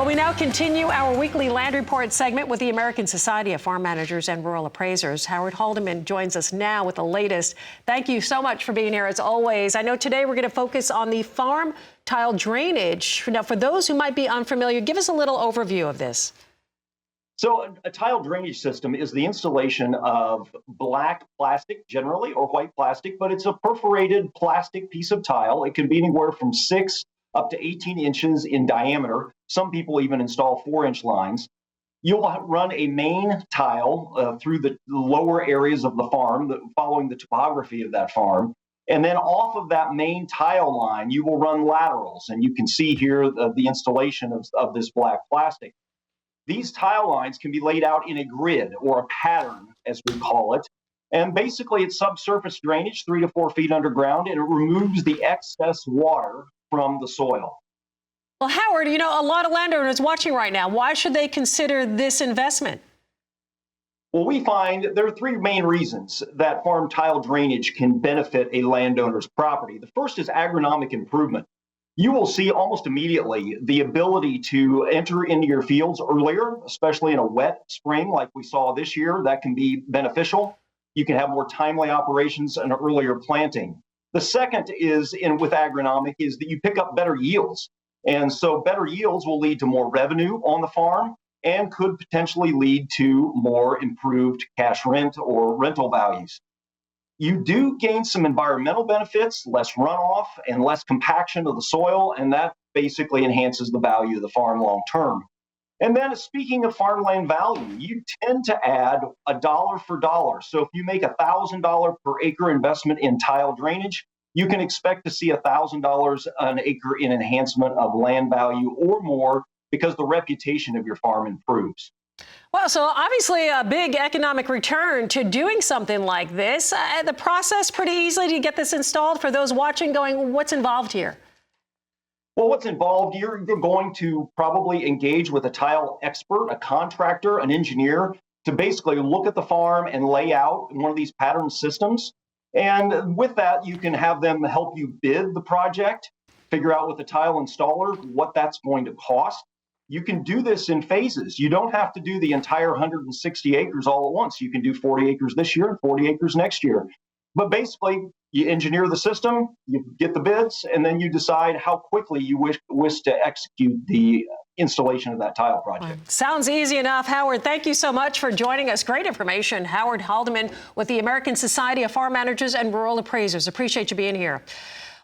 Well, we now continue our weekly land report segment with the American Society of Farm Managers and Rural Appraisers. Howard Halderman joins us now with the latest. Thank you so much for being here, as always. I know today we're going to focus on the farm tile drainage. Now, for those who might be unfamiliar, give us a little overview of this. So a tile drainage system is the installation of black plastic, generally, or white plastic, but it's a perforated plastic piece of tile. It can be anywhere from 6 up to 18 inches in diameter. Some people even install 4-inch lines. You'll run a main tile through the lower areas of the farm, following the topography of that farm. And then off of that main tile line, you will run laterals. And you can see here the installation of this black plastic. These tile lines can be laid out in a grid, or a pattern, as we call it. And basically, it's subsurface drainage, 3 to 4 feet underground, and it removes the excess water from the soil. Well, Howard, you know, a lot of landowners watching right now. Why should they consider this investment? Well, we find there are 3 main reasons that farm tile drainage can benefit a landowner's property. The first is agronomic improvement. You will see almost immediately the ability to enter into your fields earlier, especially in a wet spring like we saw this year. That can be beneficial. You can have more timely operations and earlier planting. The second is with agronomic is that you pick up better yields. And so better yields will lead to more revenue on the farm and could potentially lead to more improved cash rent or rental values. You do gain some environmental benefits, less runoff and less compaction of the soil, and that basically enhances the value of the farm long term. And then speaking of farmland value, you tend to add a dollar for dollar. So if you make $1,000 per acre investment in tile drainage, you can expect to see $1,000 an acre in enhancement of land value or more, because the reputation of your farm improves. Well, so obviously a big economic return to doing something like this. The process pretty easily to get this installed. For those watching going, what's involved here? Well, what's involved, you're going to probably engage with a tile expert, a contractor, an engineer, to basically look at the farm and lay out one of these pattern systems. And with that, you can have them help you bid the project, figure out with the tile installer what that's going to cost. You can do this in phases. You don't have to do the entire 160 acres all at once. You can do 40 acres this year and 40 acres next year. But basically, you engineer the system, you get the bids, and then you decide how quickly you wish to execute the installation of that tile project. Sounds easy enough. Howard, thank you so much for joining us. Great information. Howard Halderman with the American Society of Farm Managers and Rural Appraisers. Appreciate you being here.